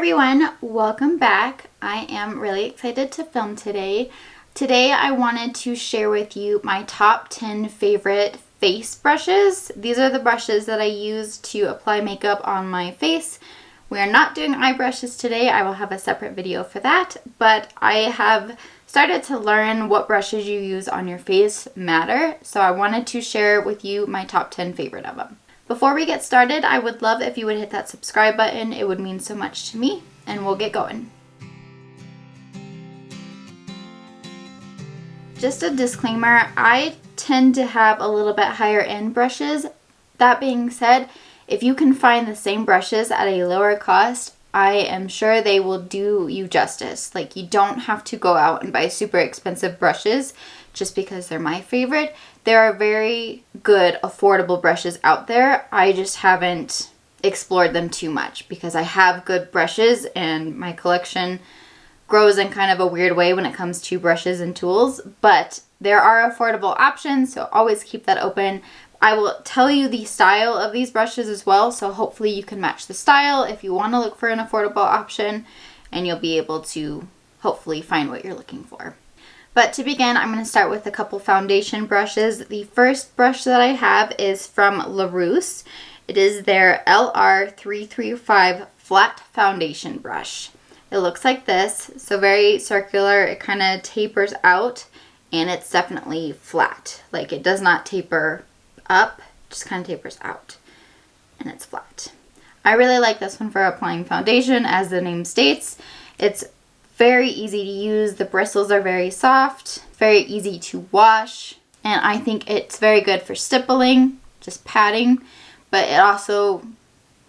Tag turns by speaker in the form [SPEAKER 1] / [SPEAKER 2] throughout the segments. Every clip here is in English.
[SPEAKER 1] everyone, welcome back. I am really excited to film today. Today I wanted to share with you my top 10 favorite face brushes. These are the brushes that I use to apply makeup on my face. We are not doing eye brushes today. I will have a separate video for that, but I have started to learn what brushes you use on your face matter, so I wanted to share with you my top 10 favorite of them. Before we get started, I would love if you would hit that subscribe button. It would mean so much to me, and we'll get going. Just a disclaimer, I tend to have a little bit higher end brushes. That being said, if you can find the same brushes at a lower cost, I am sure they will do you justice. Like, you don't have to go out and buy super expensive brushes just because they're my favorite. There are very good affordable brushes out there. I just haven't explored them too much because I have good brushes and my collection grows in kind of a weird way when it comes to brushes and tools, but there are affordable options, so always keep that open. I will tell you the style of these brushes as well, so hopefully you can match the style if you want to look for an affordable option, and you'll be able to hopefully find what you're looking for. But to begin, I'm going to start with a couple foundation brushes. The first brush that I have is from Larousse. It is their LR335 flat foundation brush. It looks like this, so very circular. It kind of tapers out, and it's definitely flat. Like, it does not taper up, just kind of tapers out, and it's flat. I really like this one for applying foundation, as the name states. It's very easy to use. The bristles are very soft, very easy to wash, and I think it's very good for stippling, just patting, but it also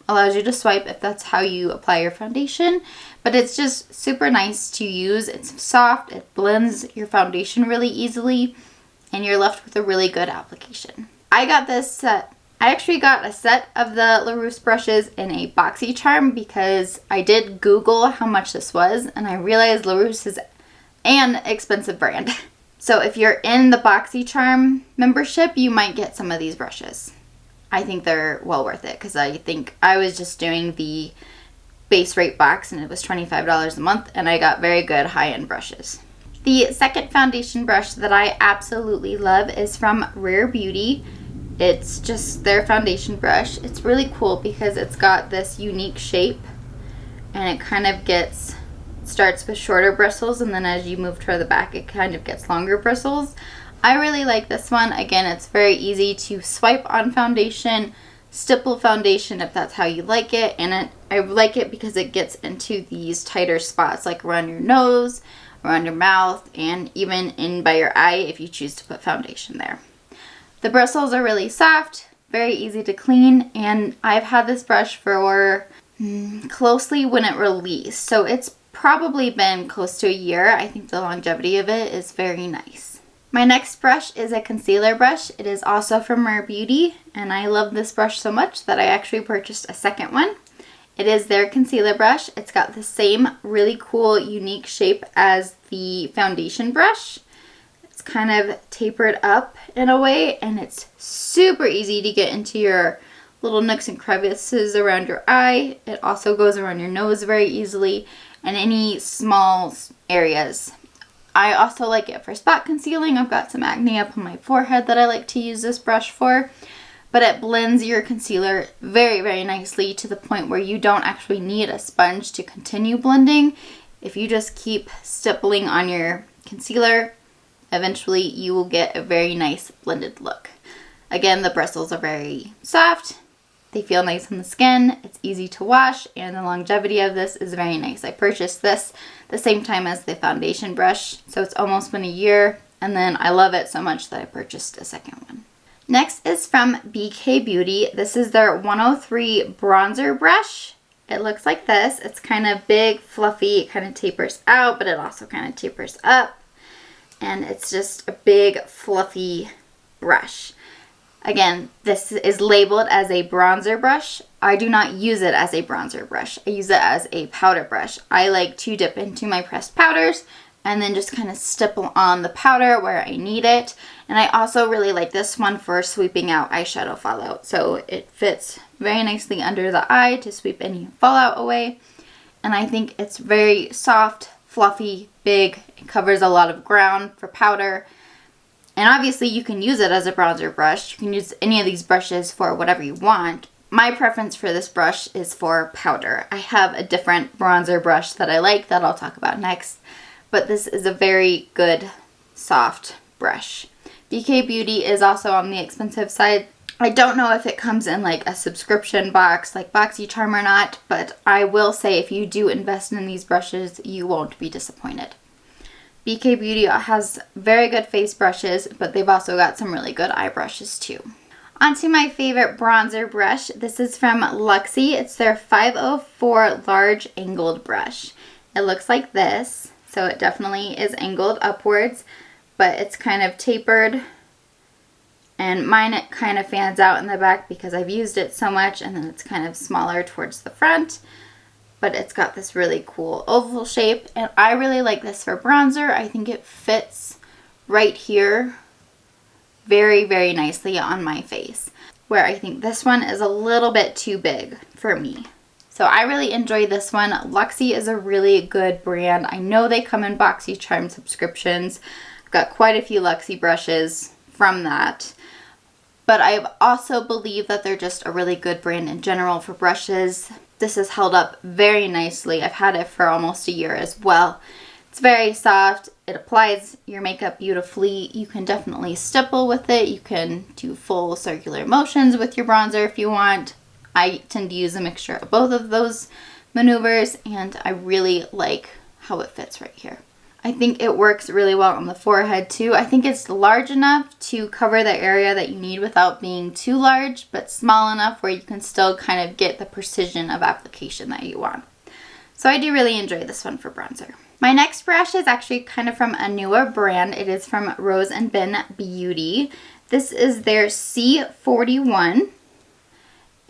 [SPEAKER 1] allows you to swipe if that's how you apply your foundation. But it's just super nice to use. It's soft, it blends your foundation really easily, and you're left with a really good application. I got this set. I actually got a set of the Larousse brushes in a BoxyCharm because I did Google how much this was, and I realized Larousse is an expensive brand. So if you're in the BoxyCharm membership, you might get some of these brushes. I think they're well worth it because I think I was just doing the base rate box and it was $25 a month, and I got very good high-end brushes. The second foundation brush that I absolutely love is from Rare Beauty. It's just their foundation brush. It's really cool because it's got this unique shape, and it kind of starts with shorter bristles, and then as you move toward the back it kind of gets longer bristles. I really like this one. Again, it's very easy to swipe on foundation, stipple foundation if that's how you like it, and I like it because it gets into these tighter spots like around your nose, around your mouth, and even in by your eye if you choose to put foundation there. The bristles are really soft, very easy to clean, and I've had this brush for closely when it released, so it's probably been close to a year. I think the longevity of it is very nice. My next brush is a concealer brush. It is also from Rare Beauty, and I love this brush so much that I actually purchased a second one. It is their concealer brush. It's got the same really cool, unique shape as the foundation brush. It's kind of tapered up in a way, and it's super easy to get into your little nooks and crevices around your eye. It also goes around your nose very easily and any small areas. I also like it for spot concealing. I've got some acne up on my forehead that I like to use this brush for, but it blends your concealer very, very nicely to the point where you don't actually need a sponge to continue blending. If you just keep stippling on your concealer, eventually you will get a very nice blended look. Again, the bristles are very soft. They feel nice on the skin. It's easy to wash, and the longevity of this is very nice. I purchased this the same time as the foundation brush, so it's almost been a year, and then I love it so much that I purchased a second one. Next is from BK Beauty. This is their 103 bronzer brush. It looks like this. It's kind of big, fluffy. It kind of tapers out, but it also kind of tapers up. And it's just a big, fluffy brush. Again, this is labeled as a bronzer brush. I do not use it as a bronzer brush. I use it as a powder brush. I like to dip into my pressed powders and then just kind of stipple on the powder where I need it. And I also really like this one for sweeping out eyeshadow fallout. So it fits very nicely under the eye to sweep any fallout away. and I think it's very soft, fluffy, big. It covers a lot of ground for powder. And obviously you can use it as a bronzer brush. You can use any of these brushes for whatever you want. My preference for this brush is for powder. I have a different bronzer brush that I like that I'll talk about next. But this is a very good, soft brush. Decay Beauty is also on the expensive side. I don't know if it comes in like a subscription box like BoxyCharm or not, but I will say if you do invest in these brushes, you won't be disappointed. Decay Beauty has very good face brushes, but they've also got some really good eye brushes too. Onto my favorite bronzer brush. This is from Luxie. It's their 504 large angled brush. It looks like this, so it definitely is angled upwards, but it's kind of tapered. And mine, it kind of fans out in the back because I've used it so much, and then it's kind of smaller towards the front. But it's got this really cool oval shape, and I really like this for bronzer. I think it fits right here very, very nicely on my face, where I think this one is a little bit too big for me. So I really enjoy this one. Luxie is a really good brand. I know they come in BoxyCharm subscriptions. I've got quite a few Luxie brushes from that. But I also believe that they're just a really good brand in general for brushes. This has held up very nicely. I've had it for almost a year as well. It's very soft. It applies your makeup beautifully. You can definitely stipple with it. You can do full circular motions with your bronzer if you want. I tend to use a mixture of both of those maneuvers, and I really like how it fits right here. I think it works really well on the forehead too. I think it's large enough to cover the area that you need without being too large, but small enough where you can still kind of get the precision of application that you want. So I do really enjoy this one for bronzer. My next brush is actually kind of from a newer brand. It is from Rose and Bin Beauty. This is their C41.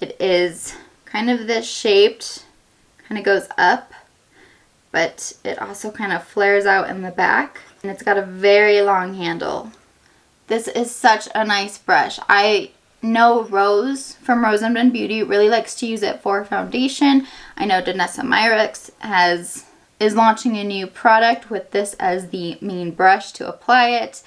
[SPEAKER 1] It is kind of this shaped, kind of goes up, but it also kind of flares out in the back, and it's got a very long handle. This is such a nice brush. I know Rose from Rose and Bin Beauty really likes to use it for foundation. I know Danessa Myricks is launching a new product with this as the main brush to apply it.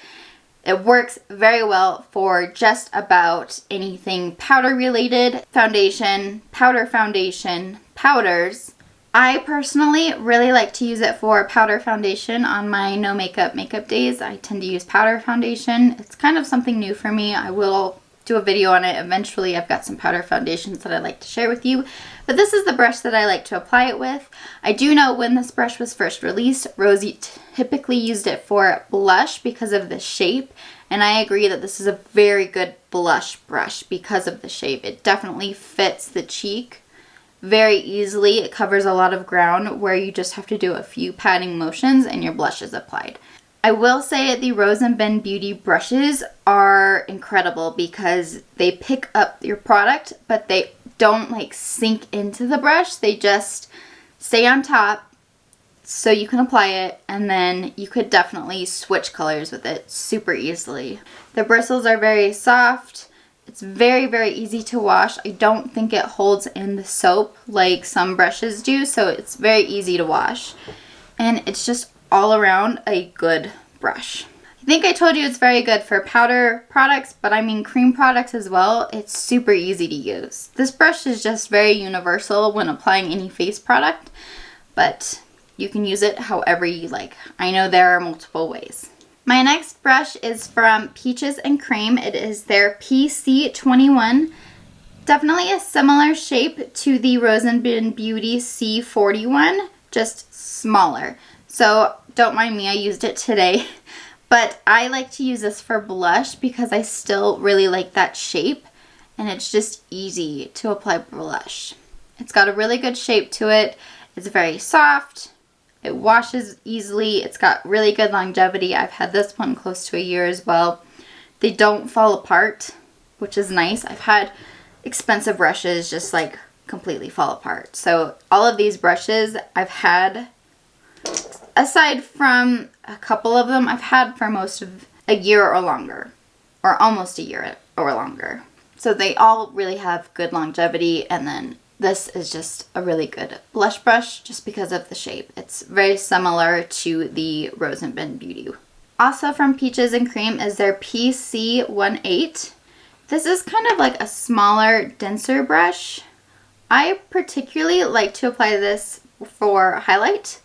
[SPEAKER 1] It works very well for just about anything powder related, foundation, powders. I personally really like to use it for powder foundation on my no makeup days. I tend to use powder foundation. It's kind of something new for me. I will do a video on it eventually. I've got some powder foundations that I'd like to share with you. But this is the brush that I like to apply it with. I do know when this brush was first released, Rosie typically used it for blush because of the shape. And I agree that this is a very good blush brush because of the shape. It definitely fits the cheek very easily. It covers a lot of ground where you just have to do a few patting motions and your blush is applied. I will say the Rose and Bin Beauty brushes are incredible because they pick up your product, but they don't like sink into the brush. They just stay on top so you can apply it, and then you could definitely switch colors with it super easily. The bristles are very soft. It's very, very easy to wash. I don't think it holds in the soap like some brushes do, so it's very easy to wash. And it's just all around a good brush. I think I told you it's very good for powder products, but I mean cream products as well. It's super easy to use. This brush is just very universal when applying any face product, but you can use it however you like. I know there are multiple ways. My next brush is from Peaches and Creme. It is their PC21. Definitely a similar shape to the Rose and Bin Beauty C41, just smaller. So don't mind me, I used it today. But I like to use this for blush because I still really like that shape, and it's just easy to apply blush. It's got a really good shape to it. It's very soft. It washes easily. It's got really good longevity. I've had this one close to a year as well. They don't fall apart, which is nice. I've had expensive brushes just like completely fall apart. So all of these brushes I've had, aside from a couple of them, I've had for most of a year or longer, or almost a year or longer. So they all really have good longevity, and then this is just a really good blush brush just because of the shape. It's very similar to the Rose & Bend Beauty. Also from Peaches and Cream is their PC18. This is kind of like a smaller, denser brush. I particularly like to apply this for highlight.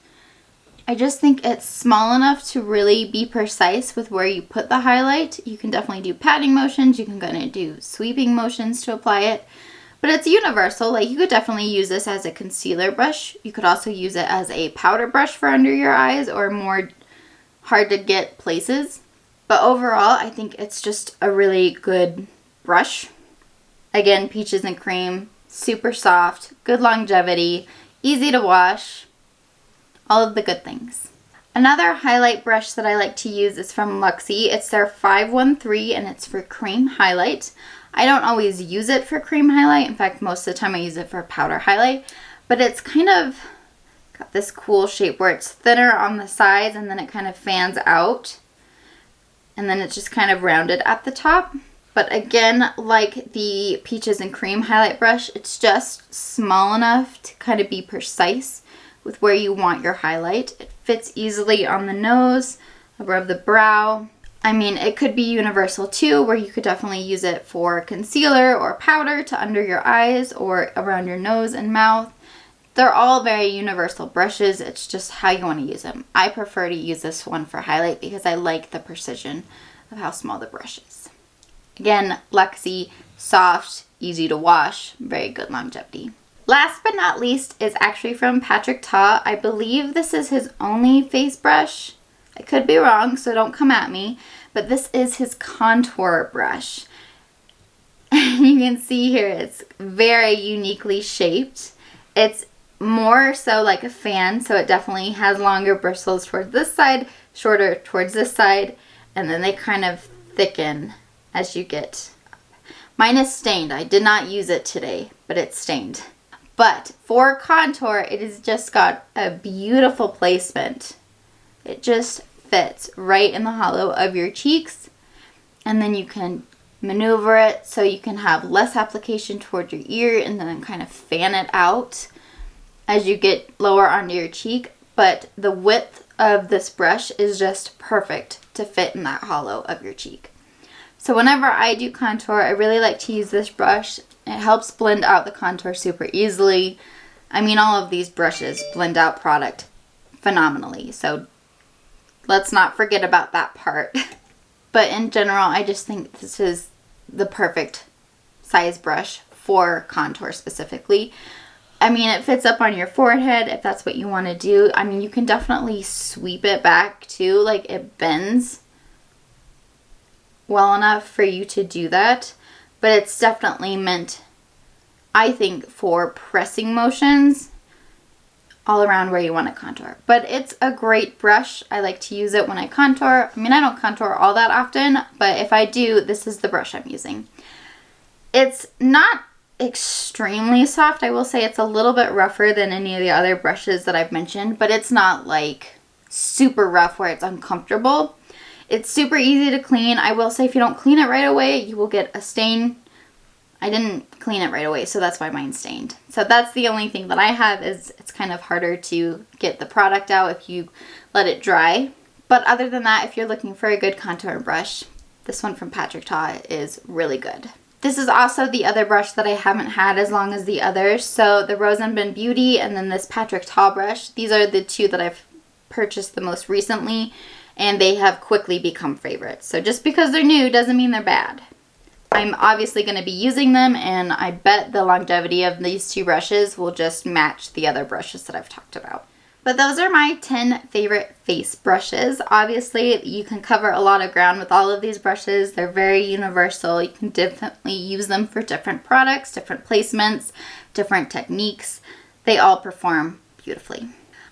[SPEAKER 1] I just think it's small enough to really be precise with where you put the highlight. You can definitely do patting motions. You can kind of do sweeping motions to apply it. But it's universal. Like, you could definitely use this as a concealer brush. You could also use it as a powder brush for under your eyes or more hard to get places. But overall, I think it's just a really good brush. Again, Peaches and Cream, super soft, good longevity, easy to wash. All of the good things. Another highlight brush that I like to use is from Luxie. It's their 513 and it's for cream highlight. I don't always use it for cream highlight. In fact, most of the time I use it for powder highlight. But it's kind of got this cool shape where it's thinner on the sides and then it kind of fans out. And then it's just kind of rounded at the top. But again, like the Peaches and Cream highlight brush, it's just small enough to kind of be precise with where you want your highlight. It fits easily on the nose, above the brow. I mean, it could be universal too, where you could definitely use it for concealer or powder to under your eyes or around your nose and mouth. They're all very universal brushes. It's just how you want to use them. I prefer to use this one for highlight because I like the precision of how small the brush is. Again, Luxie, soft, easy to wash, very good longevity. Last but not least is actually from Patrick Ta. I believe this is his only face brush. I could be wrong, so don't come at me. But this is his contour brush. You can see here it's very uniquely shaped. It's more so like a fan, so it definitely has longer bristles towards this side, shorter towards this side, and then they kind of thicken as you get up. Mine is stained. I did not use it today, but it's stained. But for contour, it has just got a beautiful placement. It just fits right in the hollow of your cheeks. And then you can maneuver it so you can have less application toward your ear and then kind of fan it out as you get lower onto your cheek. But the width of this brush is just perfect to fit in that hollow of your cheek. So whenever I do contour, I really like to use this brush. It helps blend out the contour super easily. I mean, all of these brushes blend out product phenomenally, so let's not forget about that part. But in general, I just think this is the perfect size brush for contour specifically. I mean, it fits up on your forehead if that's what you want to do. I mean, you can definitely sweep it back too, like it bends well enough for you to do that. But it's definitely meant, I think, for pressing motions all around where you want to contour. But it's a great brush. I like to use it when I contour. I mean, I don't contour all that often, but if I do, this is the brush I'm using. It's not extremely soft. I will say it's a little bit rougher than any of the other brushes that I've mentioned, but it's not like super rough where it's uncomfortable. It's super easy to clean. I will say if you don't clean it right away, you will get a stain. I didn't clean it right away, so that's why mine's stained. So that's the only thing that I have, is it's kind of harder to get the product out if you let it dry. But other than that, if you're looking for a good contour brush, this one from Patrick Ta is really good. This is also the other brush that I haven't had as long as the others. So the Rose & Bend Beauty and then this Patrick Ta brush. These are the two that I've purchased the most recently, and they have quickly become favorites. So just because they're new doesn't mean they're bad. I'm obviously going to be using them, and I bet the longevity of these two brushes will just match the other brushes that I've talked about. But those are my 10 favorite face brushes. Obviously, you can cover a lot of ground with all of these brushes. They're very universal. You can definitely use them for different products, different placements, different techniques. They all perform beautifully.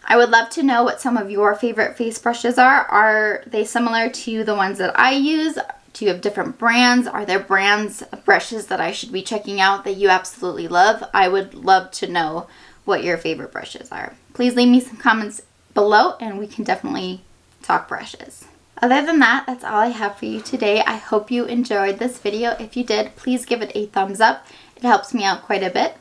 [SPEAKER 1] I would love to know what some of your favorite face brushes are. Are they similar to the ones that I use? Do you have different brands? Are there brands of brushes that I should be checking out that you absolutely love? I would love to know what your favorite brushes are. Please leave me some comments below and we can definitely talk brushes. Other than that, that's all I have for you today. I hope you enjoyed this video. If you did, please give it a thumbs up. It helps me out quite a bit.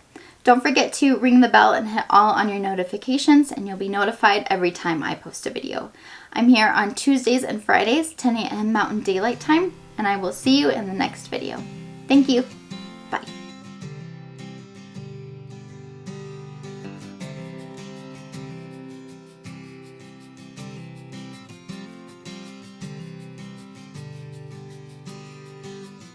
[SPEAKER 1] Don't forget to ring the bell and hit all on your notifications, and you'll be notified every time I post a video. I'm here on Tuesdays and Fridays, 10 a.m. Mountain Daylight Time, and I will see you in the next video. Thank you. Bye.